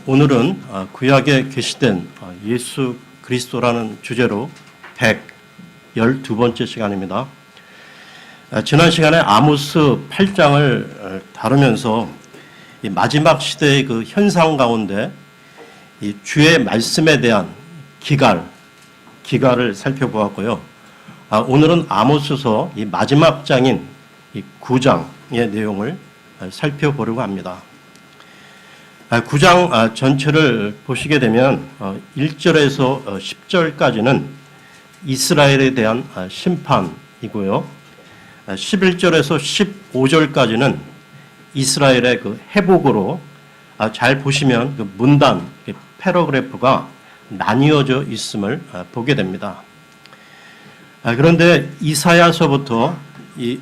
오늘은 구약에 계시된 예수 그리스도라는 주제로 112번째 시간입니다. 지난 시간에 아모스 8장을 다루면서 이 마지막 시대의 그 현상 가운데 이 주의 말씀에 대한 기갈을 살펴보았고요. 오늘은 아모스서 이 마지막 장인 이 9장의 내용을 살펴보려고 합니다. 9장 전체를 보시게 되면 1절에서 10절까지는 이스라엘에 대한 심판이고요. 11절에서 15절까지는 이스라엘의 그 회복으로 잘 보시면 그 문단, 패러그래프가 나뉘어져 있음을 보게 됩니다. 그런데 이사야서부터 이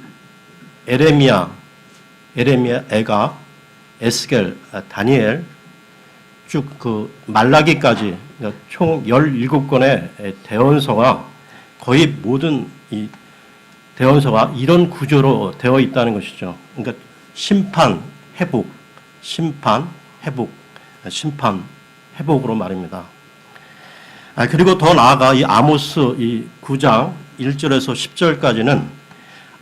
에레미야, 에가, 에스겔, 다니엘, 쭉 그 말라기까지 총 17권의 대언서가 거의 모든 이 대언서가 이런 구조로 되어 있다는 것이죠. 그러니까 심판, 회복, 심판, 회복, 심판, 회복으로 말입니다. 그리고 더 나아가 이 아모스 이 9장 1절에서 10절까지는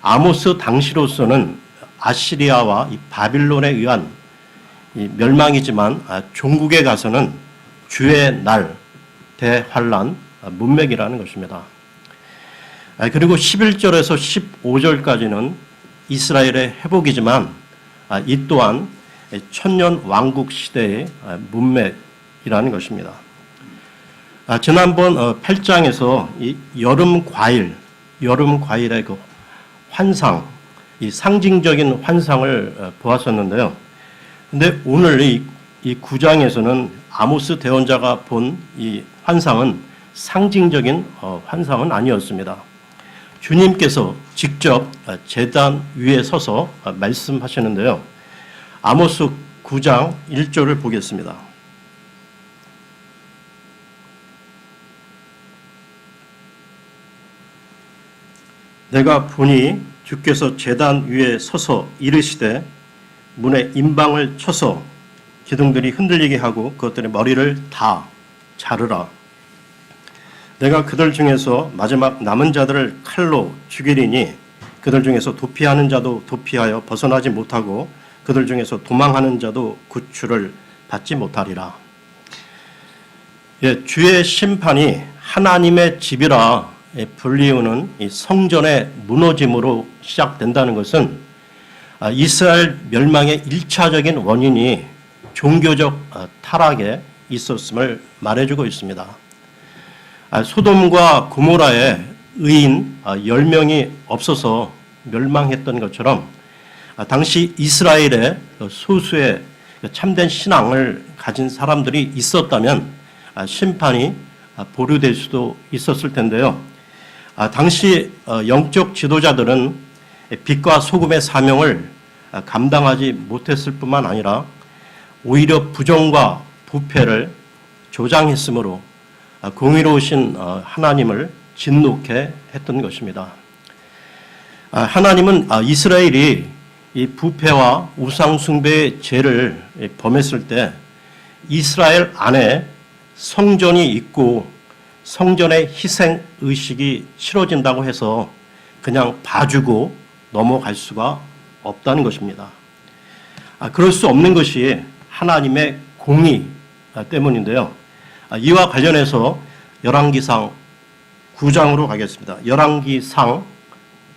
아모스 당시로서는 아시리아와 이 바빌론에 의한 이 멸망이지만 종국에 가서는 주의 날, 대환란, 문맥이라는 것입니다. 그리고 11절에서 15절까지는 이스라엘의 회복이지만 이 또한 천년 왕국 시대의 문맥이라는 것입니다. 지난번 8장에서 이 여름 과일의 그 환상, 이 상징적인 환상을 보았었는데요. 근데 오늘 이 9장에서는 아모스 대언자가 본 이 환상은 상징적인 환상은 아니었습니다. 주님께서 직접 제단 위에 서서 말씀하시는데요. 아모스 9장 1절을 보겠습니다. 내가 보니 주께서 제단 위에 서서 이르시되 문에 임방을 쳐서 기둥들이 흔들리게 하고 그것들의 머리를 다 자르라. 내가 그들 중에서 마지막 남은 자들을 칼로 죽이리니 그들 중에서 도피하는 자도 도피하여 벗어나지 못하고 그들 중에서 도망하는 자도 구출을 받지 못하리라. 주의 심판이 하나님의 집이라 불리우는 이 성전의 무너짐으로 시작된다는 것은 이스라엘 멸망의 1차적인 원인이 종교적 타락에 있었음을 말해주고 있습니다. 소돔과 고모라에 의인 10명이 없어서 멸망했던 것처럼 당시 이스라엘의 소수의 참된 신앙을 가진 사람들이 있었다면 심판이 보류될 수도 있었을 텐데요. 당시 영적 지도자들은 빛과 소금의 사명을 감당하지 못했을 뿐만 아니라 오히려 부정과 부패를 조장했으므로 공의로우신 하나님을 진노케 했던 것입니다. 하나님은 이스라엘이 이 부패와 우상 숭배의 죄를 범했을 때 이스라엘 안에 성전이 있고 성전의 희생 의식이 치러진다고 해서 그냥 봐주고 넘어갈 수가 없다는 것입니다. 그럴 수 없는 것이 하나님의 공의 때문인데요. 이와 관련해서 열왕기상 9장으로 가겠습니다. 열왕기상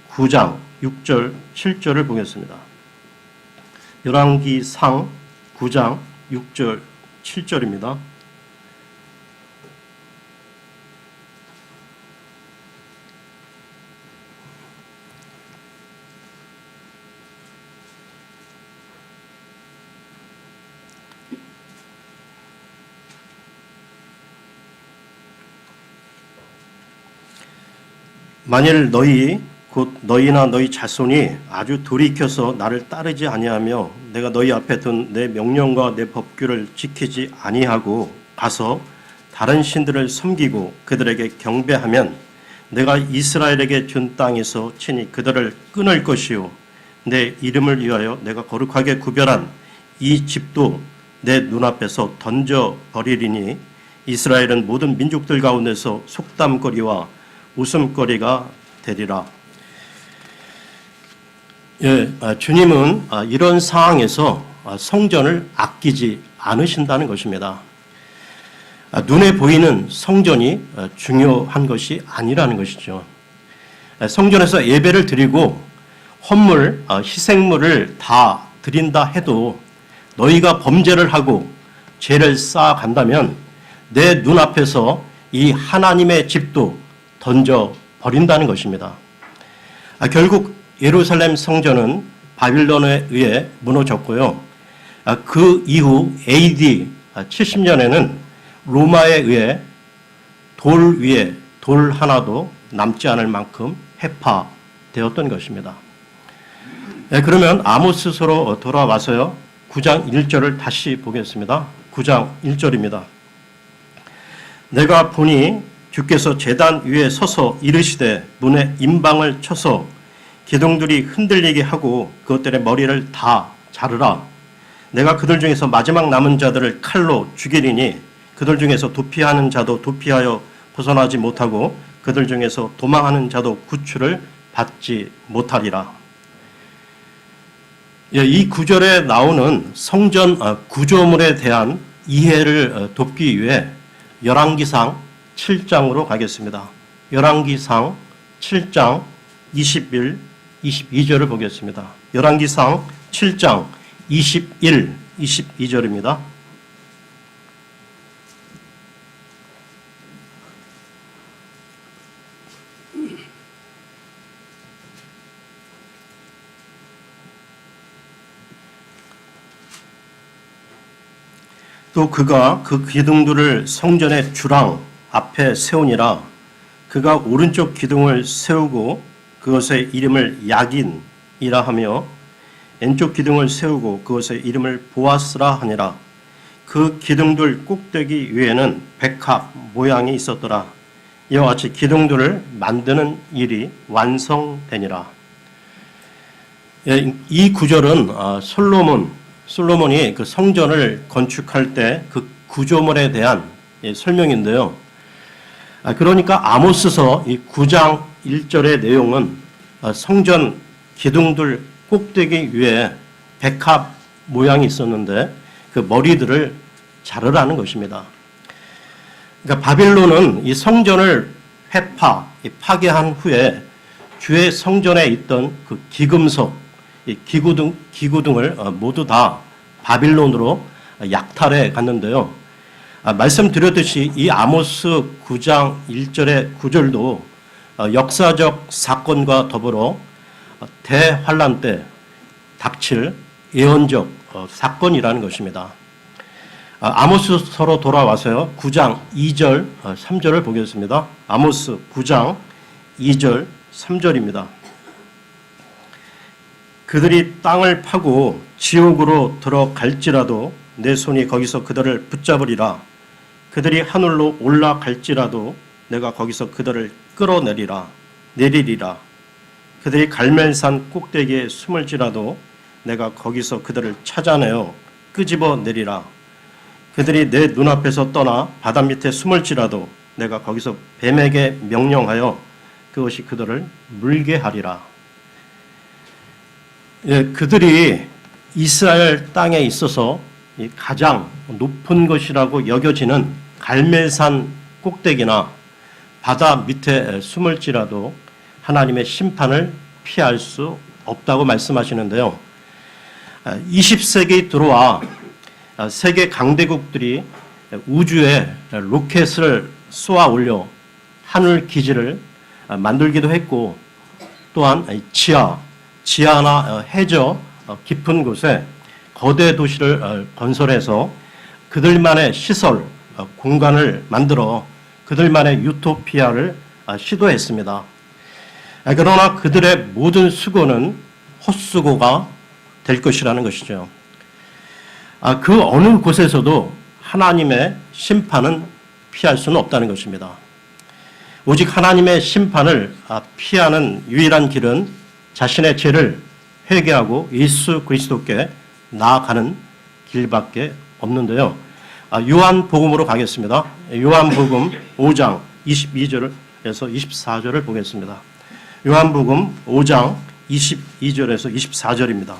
9장 6절 7절을 보겠습니다. 열왕기상 9장 6절 7절입니다. 만일 너희 곧 너희나 너희 자손이 아주 돌이켜서 나를 따르지 아니하며 내가 너희 앞에 둔 내 명령과 내 법규를 지키지 아니하고 가서 다른 신들을 섬기고 그들에게 경배하면 내가 이스라엘에게 준 땅에서 친히 그들을 끊을 것이요 내 이름을 위하여 내가 거룩하게 구별한 이 집도 내 눈앞에서 던져버리리니 이스라엘은 모든 민족들 가운데서 속담거리와 웃음거리가 되리라. 주님은 이런 상황에서 성전을 아끼지 않으신다는 것입니다. 눈에 보이는 성전이 중요한 것이 아니라는 것이죠. 성전에서 예배를 드리고 헌물, 희생물을 다 드린다 해도 너희가 범죄를 하고 죄를 쌓아간다면 내 눈앞에서 이 하나님의 집도 던져버린다는 것입니다. 결국 예루살렘 성전은 바빌론에 의해 무너졌고요. 그 이후 AD 70년에는 로마에 의해 돌 위에 돌 하나도 남지 않을 만큼 해파되었던 것입니다. 그러면 아모스서로 돌아와서요. 9장 1절을 다시 보겠습니다. 9장 1절입니다. 내가 보니 주께서 제단 위에 서서 이르시되 문에 임방을 쳐서 기둥들이 흔들리게 하고 그것들의 머리를 다 자르라. 내가 그들 중에서 마지막 남은 자들을 칼로 죽이리니 그들 중에서 도피하는 자도 도피하여 벗어나지 못하고 그들 중에서 도망하는 자도 구출을 받지 못하리라. 이 구절에 나오는 성전 구조물에 대한 이해를 돕기 위해 열왕기상 7장으로 가겠습니다. 열왕기상 7장 21, 22절을 보겠습니다. 열왕기상 7장 21, 22절입니다. 또 그가 그 기둥들을 성전의 주랑 앞에 세우니라. 그가 오른쪽 기둥을 세우고 그것의 이름을 야긴이라 하며 왼쪽 기둥을 세우고 그것의 이름을 보아스라 하니라. 그 기둥들 꼭대기 위에는 백합 모양이 있었더라. 이와 같이 기둥들을 만드는 일이 완성되니라. 이 구절은 솔로몬이 그 성전을 건축할 때 그 구조물에 대한 설명인데요. 그러니까 아모스서 이 9장 1절의 내용은 성전 기둥들 꼭대기 위에 백합 모양이 있었는데 그 머리들을 자르라는 것입니다. 그러니까 바빌론은 이 성전을 파괴한 후에 주의 성전에 있던 그 기금석, 기구등을 모두 다 바빌론으로 약탈해 갔는데요. 말씀드렸듯이 이 아모스 9장 1절의 구절도 역사적 사건과 더불어 대환란 때 닥칠 예언적 사건이라는 것입니다. 아모스서로 돌아와서요. 9장 2절, 3절을 보겠습니다. 아모스 9장 2절, 3절입니다. 그들이 땅을 파고 지옥으로 들어갈지라도 내 손이 거기서 그들을 붙잡으리라. 그들이 하늘로 올라갈지라도 내가 거기서 그들을 내리리라. 그들이 갈멜산 꼭대기에 숨을지라도 내가 거기서 그들을 찾아내어 끄집어 내리라. 그들이 내 눈앞에서 떠나 바다 밑에 숨을지라도 내가 거기서 뱀에게 명령하여 그것이 그들을 물게 하리라. 그들이 이스라엘 땅에 있어서 가장 높은 것이라고 여겨지는 갈멜산 꼭대기나 바다 밑에 숨을지라도 하나님의 심판을 피할 수 없다고 말씀하시는데요. 20세기 들어와 세계 강대국들이 우주에 로켓을 쏘아 올려 하늘 기지를 만들기도 했고 또한 지하나 해저 깊은 곳에 거대 도시를 건설해서 그들만의 시설, 공간을 만들어 그들만의 유토피아를 시도했습니다. 그러나 그들의 모든 수고는 헛수고가 될 것이라는 것이죠. 그 어느 곳에서도 하나님의 심판은 피할 수는 없다는 것입니다. 오직 하나님의 심판을 피하는 유일한 길은 자신의 죄를 회개하고 예수 그리스도께 나아가는 길밖에 없는데요. 요한복음으로 가겠습니다. 요한복음 5장 22절에서 24절을 보겠습니다. 요한복음 5장 22절에서 24절입니다.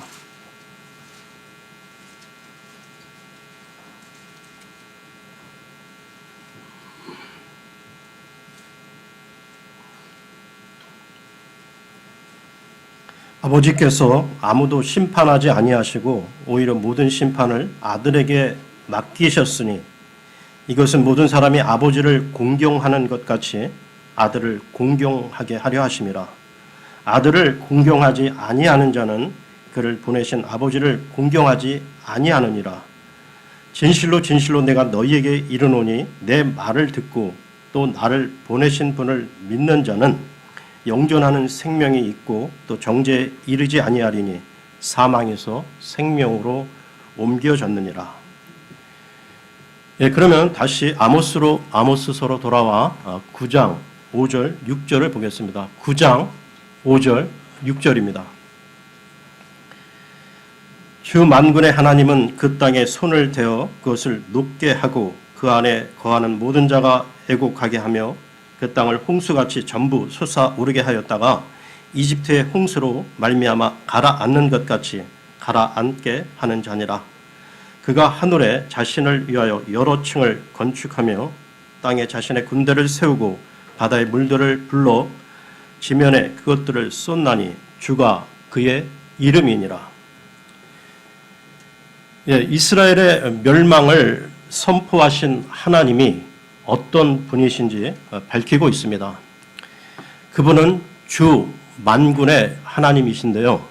아버지께서 아무도 심판하지 아니하시고 오히려 모든 심판을 아들에게 맡기셨으니 이것은 모든 사람이 아버지를 공경하는 것 같이 아들을 공경하게 하려 하심이라. 아들을 공경하지 아니하는 자는 그를 보내신 아버지를 공경하지 아니하느니라. 진실로 진실로 내가 너희에게 이르노니 내 말을 듣고 또 나를 보내신 분을 믿는 자는 영존하는 생명이 있고 또 정죄에 이르지 아니하리니 사망에서 생명으로 옮겨졌느니라. 예, 그러면 다시 아모스서로 돌아와 9장 5절 6절을 보겠습니다. 9장 5절 6절입니다. 주 만군의 하나님은 그 땅에 손을 대어 그것을 높게 하고 그 안에 거하는 모든 자가 애곡하게 하며 그 땅을 홍수같이 전부 솟아오르게 하였다가 이집트의 홍수로 말미암아 가라앉는 것 같이 가라앉게 하는 자니라. 그가 하늘에 자신을 위하여 여러 층을 건축하며 땅에 자신의 군대를 세우고 바다의 물들을 불러 지면에 그것들을 쏟나니 주가 그의 이름이니라. 예, 이스라엘의 멸망을 선포하신 하나님이 어떤 분이신지 밝히고 있습니다. 그분은 주 만군의 하나님이신데요.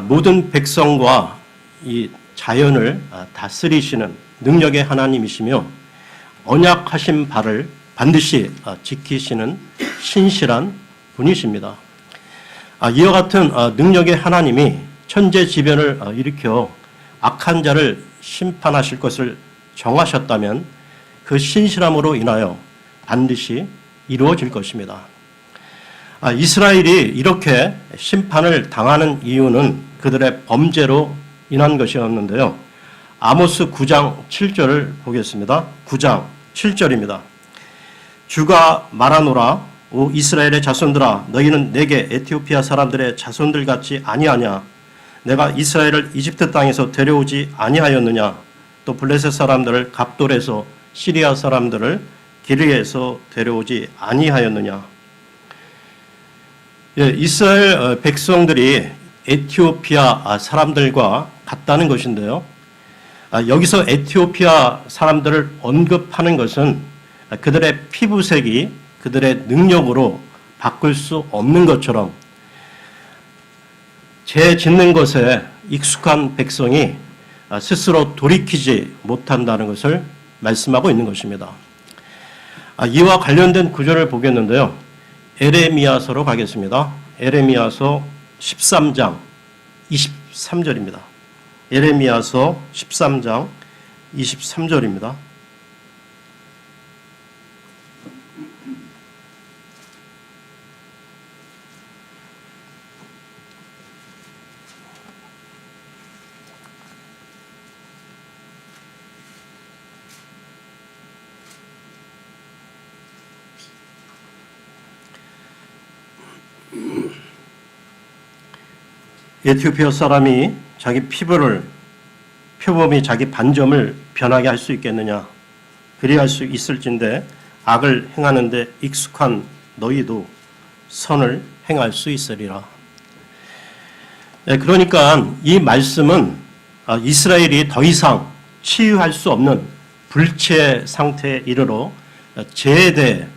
모든 백성과 이 자연을 다스리시는 능력의 하나님이시며 언약하신 바를 반드시 지키시는 신실한 분이십니다. 이와 같은 능력의 하나님이 천재지변을 일으켜 악한 자를 심판하실 것을 정하셨다면 그 신실함으로 인하여 반드시 이루어질 것입니다. 이스라엘이 이렇게 심판을 당하는 이유는 그들의 범죄로 인한 것이었는데요. 아모스 9장 7절을 보겠습니다. 9장 7절입니다. 주가 말하노라 오 이스라엘의 자손들아 너희는 내게 에티오피아 사람들의 자손들 같지 아니하냐. 내가 이스라엘을 이집트 땅에서 데려오지 아니하였느냐. 또 블레셋 사람들을 갑돌에서 시리아 사람들을 기르에서 데려오지 아니하였느냐. 예, 이스라엘 백성들이 에티오피아 사람들과 같다는 것인데요. 여기서 에티오피아 사람들을 언급하는 것은 그들의 피부색이 그들의 능력으로 바꿀 수 없는 것처럼 죄 짓는 것에 익숙한 백성이 스스로 돌이키지 못한다는 것을 말씀하고 있는 것입니다. 이와 관련된 구절을 보겠는데요. 에레미야서로 가겠습니다. 에레미야서 13장 23절입니다. 에레미야서 13장 23절입니다. 에티오피아 사람이 자기 표범이 자기 반점을 변하게 할 수 있겠느냐. 그리할 수 있을진데 악을 행하는데 익숙한 너희도 선을 행할 수 있으리라. 그러니까 이 말씀은 이스라엘이 더 이상 치유할 수 없는 불체 상태에 이르러 죄에 대해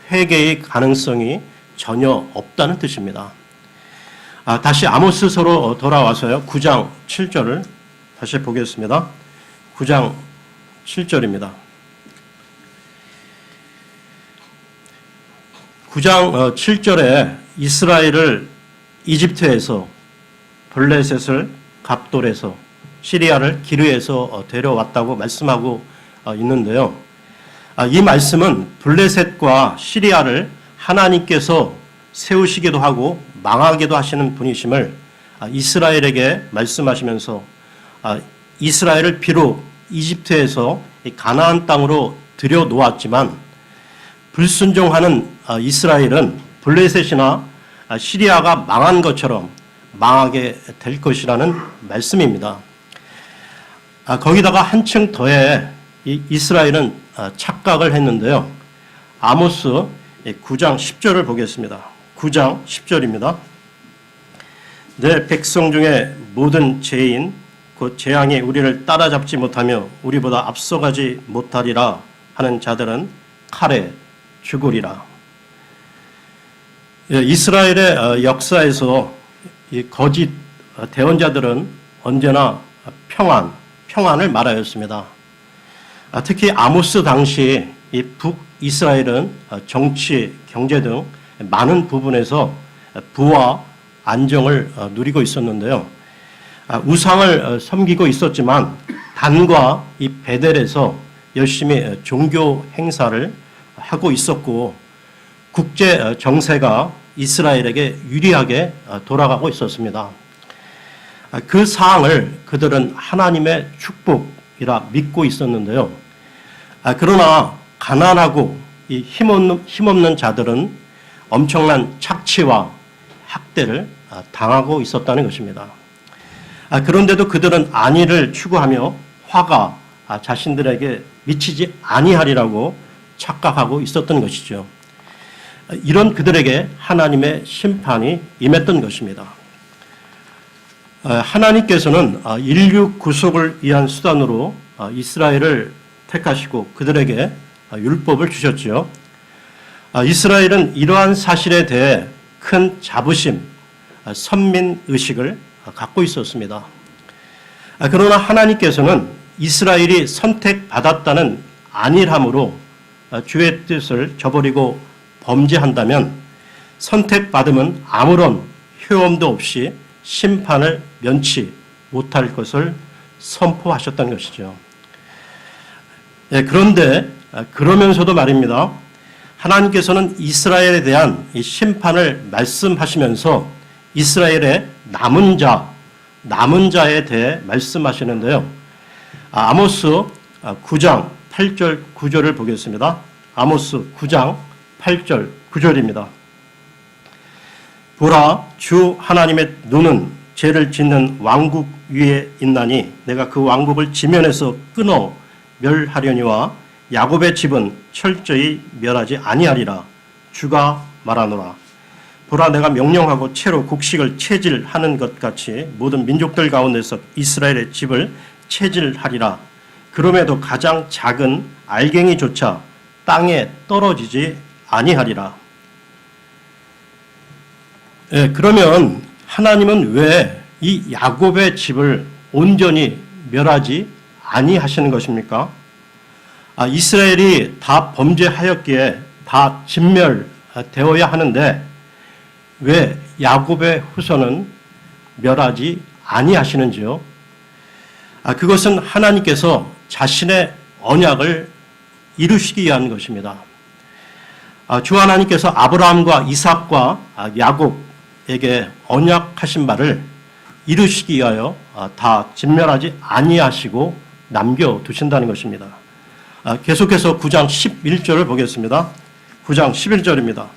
회개의 가능성이 전혀 없다는 뜻입니다. 다시 아모스서로 돌아와서요. 9장 7절을 다시 보겠습니다. 9장 7절입니다. 9장 7절에 이스라엘을 이집트에서 블레셋을 갑돌에서 시리아를 기르에서 데려왔다고 말씀하고 있는데요. 이 말씀은 블레셋과 시리아를 하나님께서 세우시기도 하고 망하기도 하시는 분이심을 이스라엘에게 말씀하시면서 이스라엘을 비록 이집트에서 가나안 땅으로 들여놓았지만 불순종하는 이스라엘은 블레셋이나 시리아가 망한 것처럼 망하게 될 것이라는 말씀입니다. 거기다가 한층 더해 이스라엘은 착각을 했는데요. 아모스 9장 10절을 보겠습니다. 9장 10절입니다. 내 백성 중에 모든 죄인 곧 재앙이 우리를 따라잡지 못하며 우리보다 앞서가지 못하리라 하는 자들은 칼에 죽으리라. 이스라엘의 역사에서 이 거짓 대언자들은 언제나 평안을 말하였습니다. 특히 아모스 당시 이 북이스라엘은 정치, 경제 등 많은 부분에서 부와 안정을 누리고 있었는데요. 우상을 섬기고 있었지만 단과 이 베델에서 열심히 종교 행사를 하고 있었고 국제 정세가 이스라엘에게 유리하게 돌아가고 있었습니다. 그 사항을 그들은 하나님의 축복이라 믿고 있었는데요. 그러나 가난하고 이 힘없는 자들은 엄청난 착취와 학대를 당하고 있었다는 것입니다. 그런데도 그들은 안위를 추구하며 화가 자신들에게 미치지 아니하리라고 착각하고 있었던 것이죠. 이런 그들에게 하나님의 심판이 임했던 것입니다. 하나님께서는 인류 구속을 위한 수단으로 이스라엘을 택하시고 그들에게 율법을 주셨죠. 이스라엘은 이러한 사실에 대해 큰 자부심, 선민의식을 갖고 있었습니다. 그러나 하나님께서는 이스라엘이 선택받았다는 안일함으로 주의 뜻을 저버리고 범죄한다면 선택받음은 아무런 효험도 없이 심판을 면치 못할 것을 선포하셨다는 것이죠. 그런데 그러면서도 말입니다. 하나님께서는 이스라엘에 대한 이 심판을 말씀하시면서 이스라엘의 남은 자에 대해 말씀하시는데요. 아모스 9장 8절 9절을 보겠습니다. 아모스 9장 8절 9절입니다. 보라, 주 하나님의 눈은 죄를 짓는 왕국 위에 있나니 내가 그 왕국을 지면에서 끊어 멸하려니와 야곱의 집은 철저히 멸하지 아니하리라. 주가 말하노라. 보라, 내가 명령하고 채로 곡식을 채질하는 것 같이 모든 민족들 가운데서 이스라엘의 집을 채질하리라. 그럼에도 가장 작은 알갱이조차 땅에 떨어지지 아니하리라. 그러면 하나님은 왜 이 야곱의 집을 온전히 멸하지 아니하시는 것입니까? 이스라엘이 다 범죄하였기에 다 진멸되어야 하는데 왜 야곱의 후손은 멸하지 아니하시는지요? 그것은 하나님께서 자신의 언약을 이루시기 위한 것입니다. 주 하나님께서 아브라함과 이삭과 야곱에게 언약하신 바를 이루시기 위하여 다 진멸하지 아니하시고 남겨두신다는 것입니다. 계속해서 9장 11절을 보겠습니다. 9장 11절입니다.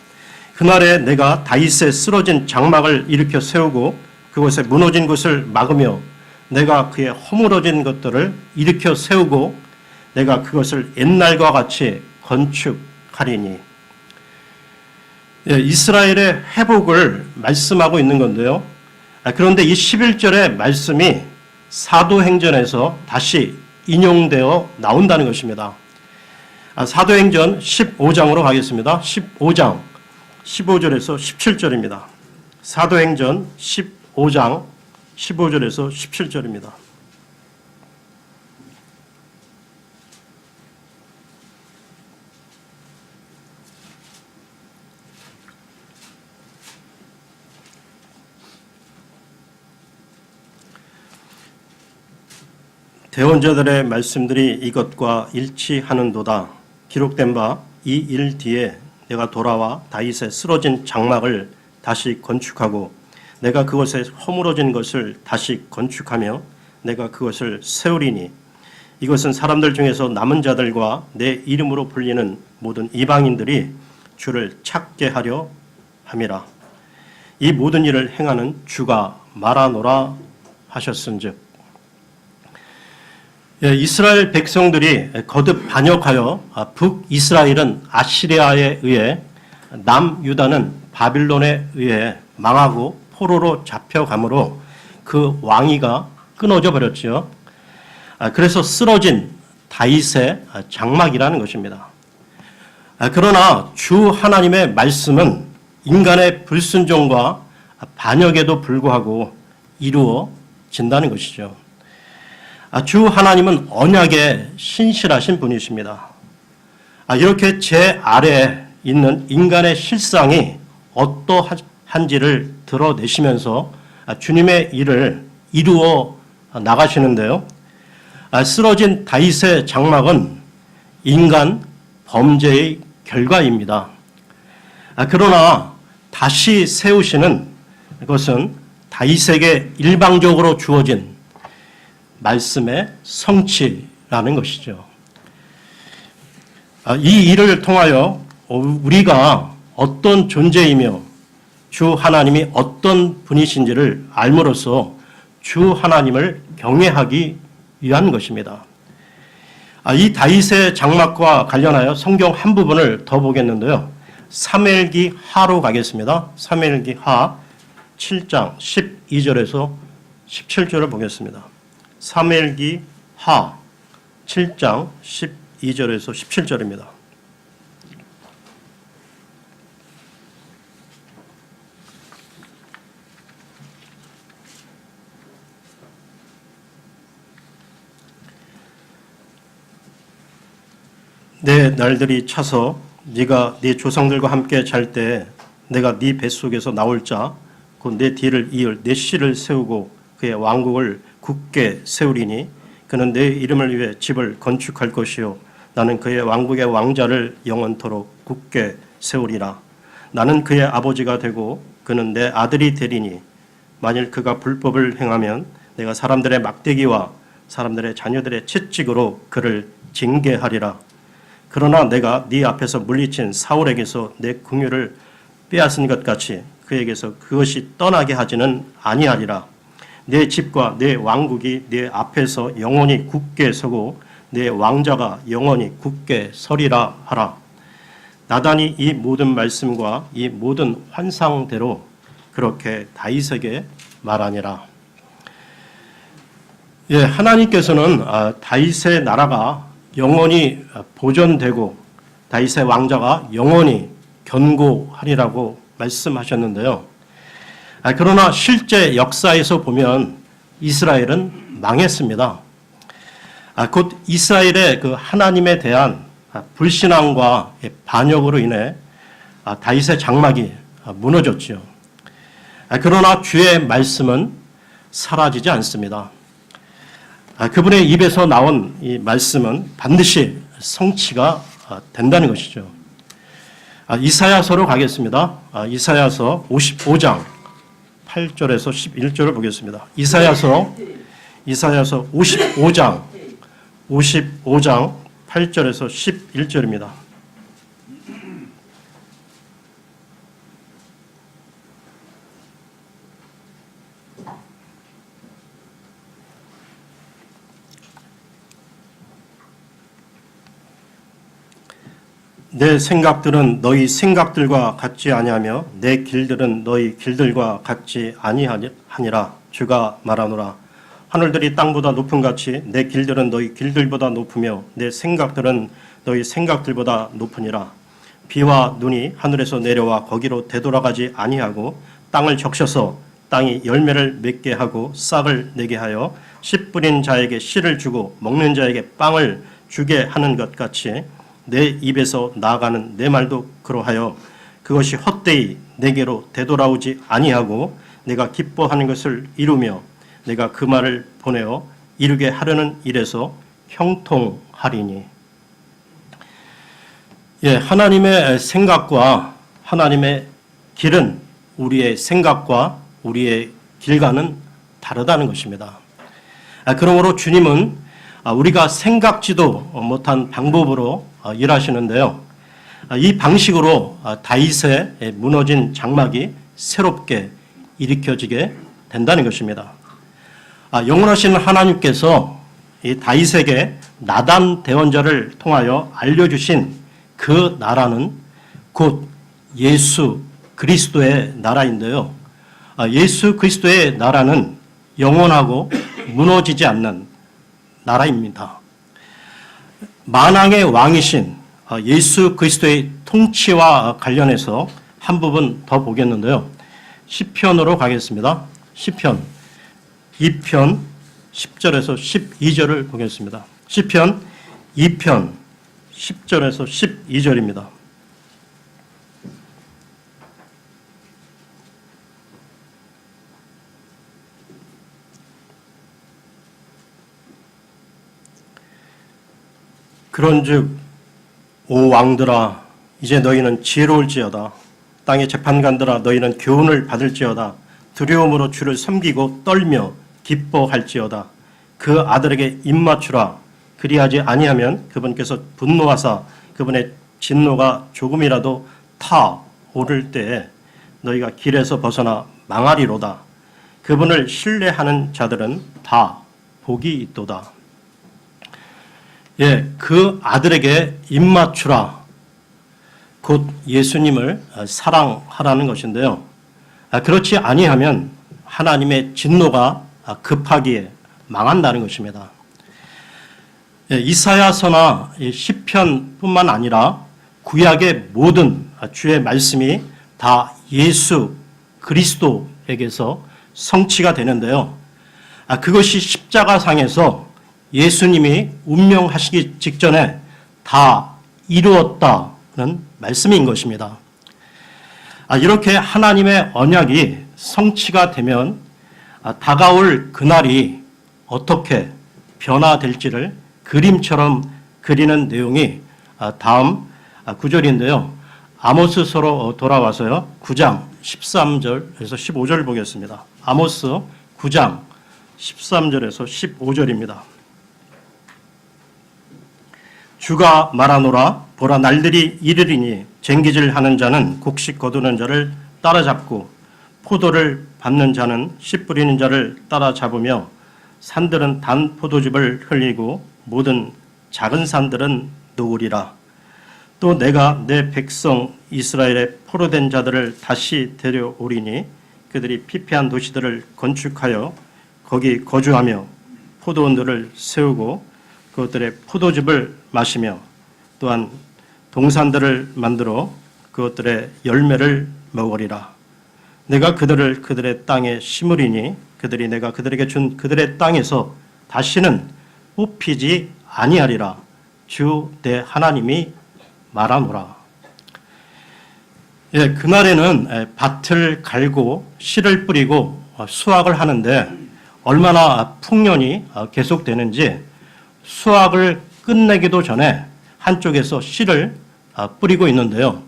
그날에 내가 다윗에 쓰러진 장막을 일으켜 세우고 그곳에 무너진 곳을 막으며 내가 그의 허물어진 것들을 일으켜 세우고 내가 그것을 옛날과 같이 건축하리니. 이스라엘의 회복을 말씀하고 있는 건데요. 그런데 이 11절의 말씀이 사도행전에서 다시 인용되어 나온다는 것입니다. 사도행전 15장으로 가겠습니다. 15장 15절에서 17절입니다. 사도행전 15장 15절에서 17절입니다. 대언자들의 말씀들이 이것과 일치하는도다. 기록된 바 이 일 뒤에 내가 돌아와 다윗의 쓰러진 장막을 다시 건축하고 내가 그것에 허물어진 것을 다시 건축하며 내가 그것을 세우리니 이것은 사람들 중에서 남은 자들과 내 이름으로 불리는 모든 이방인들이 주를 찾게 하려 함이라. 이 모든 일을 행하는 주가 말하노라 하셨은즉. 이스라엘 백성들이 거듭 반역하여 북이스라엘은 아시리아에 의해 남유다는 바빌론에 의해 망하고 포로로 잡혀가므로 그 왕위가 끊어져 버렸죠. 그래서 쓰러진 다윗의 장막이라는 것입니다. 그러나 주 하나님의 말씀은 인간의 불순종과 반역에도 불구하고 이루어진다는 것이죠. 주 하나님은 언약에 신실하신 분이십니다. 이렇게 제 아래에 있는 인간의 실상이 어떠한지를 드러내시면서 주님의 일을 이루어 나가시는데요. 쓰러진 다윗의 장막은 인간 범죄의 결과입니다. 그러나 다시 세우시는 것은 다윗에게 일방적으로 주어진 말씀의 성취라는 것이죠. 이 일을 통하여 우리가 어떤 존재이며 주 하나님이 어떤 분이신지를 알므로써 주 하나님을 경외하기 위한 것입니다. 이 다윗의 장막과 관련하여 성경 한 부분을 더 보겠는데요. 사무엘기 하로 가겠습니다. 사무엘기 하 7장 12절에서 17절을 보겠습니다. 사무엘기 하 7장 12절에서 17절입니다. 내 날들이 차서 네가 네 조상들과 함께 잘 때 내가 네 뱃속에서 나올 자 곧 내 뒤를 이을 내 씨를 세우고 그의 왕국을 굳게 세우리니 그는 내 이름을 위해 집을 건축할 것이요 나는 그의 왕국의 왕자를 영원토록 굳게 세우리라. 나는 그의 아버지가 되고 그는 내 아들이 되리니 만일 그가 불법을 행하면 내가 사람들의 막대기와 사람들의 자녀들의 채찍으로 그를 징계하리라. 그러나 내가 네 앞에서 물리친 사울에게서 내 궁유를 빼앗은 것 같이 그에게서 그것이 떠나게 하지는 아니하리라. 내 집과 내 왕국이 내 앞에서 영원히 굳게 서고 내 왕자가 영원히 굳게 서리라 하라. 나단이 이 모든 말씀과 이 모든 환상대로 그렇게 다윗에게 말하니라. 하나님께서는 다윗의 나라가 영원히 보존되고 다윗의 왕자가 영원히 견고하리라고 말씀하셨는데요. 그러나 실제 역사에서 보면 이스라엘은 망했습니다. 곧 이스라엘의 그 하나님에 대한 불신앙과 반역으로 인해 다윗의 장막이 무너졌죠. 그러나 주의 말씀은 사라지지 않습니다. 그분의 입에서 나온 이 말씀은 반드시 성취가 된다는 것이죠. 이사야서로 가겠습니다. 이사야서 55장 8절에서 11절을 보겠습니다. 이사야서 55장 8절에서 11절입니다. 내 생각들은 너희 생각들과 같지 아니하며 내 길들은 너희 길들과 같지 아니하니라. 주가 말하노라. 하늘들이 땅보다 높음 같이 내 길들은 너희 길들보다 높으며 내 생각들은 너희 생각들보다 높으니라. 비와 눈이 하늘에서 내려와 거기로 되돌아가지 아니하고 땅을 적셔서 땅이 열매를 맺게 하고 싹을 내게 하여 씨 뿌린 자에게 씨를 주고 먹는 자에게 빵을 주게 하는 것 같이 내 입에서 나아가는 내 말도 그러하여 그것이 헛되이 내게로 되돌아오지 아니하고 내가 기뻐하는 것을 이루며 내가 그 말을 보내어 이루게 하려는 일에서 형통하리니. 하나님의 생각과 하나님의 길은 우리의 생각과 우리의 길과는 다르다는 것입니다. 그러므로 주님은 우리가 생각지도 못한 방법으로 일하시는데요. 이 방식으로 다윗의 무너진 장막이 새롭게 일으켜지게 된다는 것입니다. 영원하신 하나님께서 이 다윗에게 나단 대언자를 통하여 알려주신 그 나라는 곧 예수 그리스도의 나라인데요. 예수 그리스도의 나라는 영원하고 무너지지 않는 나라입니다. 만왕의 왕이신 예수 그리스도의 통치와 관련해서 한 부분 더 보겠는데요. 시편으로 가겠습니다. 시편 2편 10절에서 12절을 보겠습니다. 시편 2편 10절에서 12절입니다. 그런즉 오 왕들아 이제 너희는 지혜로울지어다. 땅의 재판관들아 너희는 교훈을 받을지어다. 두려움으로 주를 섬기고 떨며 기뻐할지어다. 그 아들에게 입맞추라. 그리하지 아니하면 그분께서 분노하사 그분의 진노가 조금이라도 타 오를 때에 너희가 길에서 벗어나 망하리로다. 그분을 신뢰하는 자들은 다 복이 있도다. 그 아들에게 입맞추라. 곧 예수님을 사랑하라는 것인데요. 그렇지 아니하면 하나님의 진노가 급하기에 망한다는 것입니다. 이사야서나 시편뿐만 아니라 구약의 모든 주의 말씀이 다 예수 그리스도에게서 성취가 되는데요. 그것이 십자가상에서 예수님이 운명하시기 직전에 다 이루었다는 말씀인 것입니다. 이렇게 하나님의 언약이 성취가 되면 다가올 그날이 어떻게 변화될지를 그림처럼 그리는 내용이 다음 구절인데요. 아모스서로 돌아와서요. 9장 13절에서 15절 보겠습니다. 아모스 9장 13절에서 15절입니다. 주가 말하노라 보라 날들이 이르리니 쟁기질하는 자는 곡식 거두는 자를 따라잡고 포도를 밟는 자는 씨 뿌리는 자를 따라잡으며 산들은 단 포도즙을 흘리고 모든 작은 산들은 녹으리라. 또 내가 내 백성 이스라엘의 포로된 자들을 다시 데려오리니 그들이 피폐한 도시들을 건축하여 거기 거주하며 포도원들을 세우고 그것들의 포도즙을 마시며 또한 동산들을 만들어 그것들의 열매를 먹으리라. 내가 그들을 그들의 땅에 심으리니 그들이 내가 그들에게 준 그들의 땅에서 다시는 뽑히지 아니하리라. 주 내 하나님이 말하노라. 그날에는 밭을 갈고 씨를 뿌리고 수확을 하는데 얼마나 풍년이 계속되는지 수확을 끝내기도 전에 한쪽에서 씨를 뿌리고 있는데요.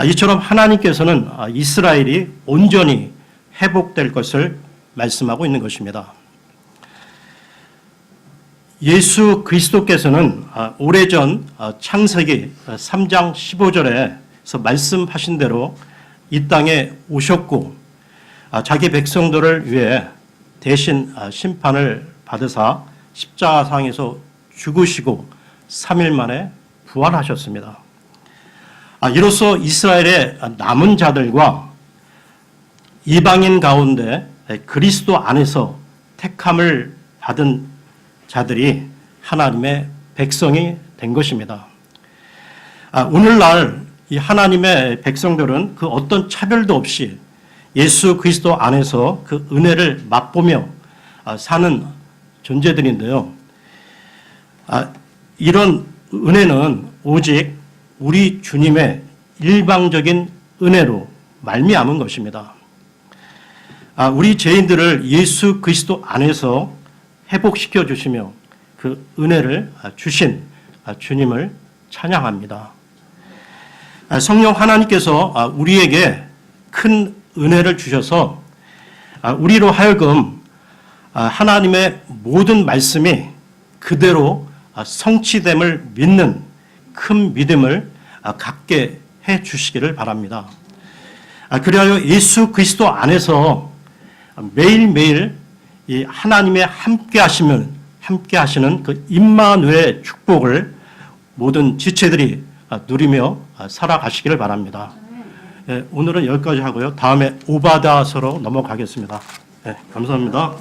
이처럼 하나님께서는 이스라엘이 온전히 회복될 것을 말씀하고 있는 것입니다. 예수 그리스도께서는 오래전 창세기 3장 15절에서 말씀하신 대로 이 땅에 오셨고 자기 백성들을 위해 대신 심판을 받으사 십자가상에서 죽으시고 3일 만에 부활하셨습니다. 이로써 이스라엘의 남은 자들과 이방인 가운데 그리스도 안에서 택함을 받은 자들이 하나님의 백성이 된 것입니다. 오늘날 이 하나님의 백성들은 그 어떤 차별도 없이 예수 그리스도 안에서 그 은혜를 맛보며 사는 존재들인데요. 이런 은혜는 오직 우리 주님의 일방적인 은혜로 말미암은 것입니다. 우리 죄인들을 예수 그리스도 안에서 회복시켜 주시며 그 은혜를 주신 주님을 찬양합니다. 성령 하나님께서 우리에게 큰 은혜를 주셔서 우리로 하여금 하나님의 모든 말씀이 그대로 성취됨을 믿는 큰 믿음을 갖게 해 주시기를 바랍니다. 그리하여 예수 그리스도 안에서 매일매일 이 하나님의 함께 하시는 그 임마누엘의 축복을 모든 지체들이 누리며 살아가시기를 바랍니다. 오늘은 여기까지 하고요. 다음에 오바다서로 넘어가겠습니다. 감사합니다.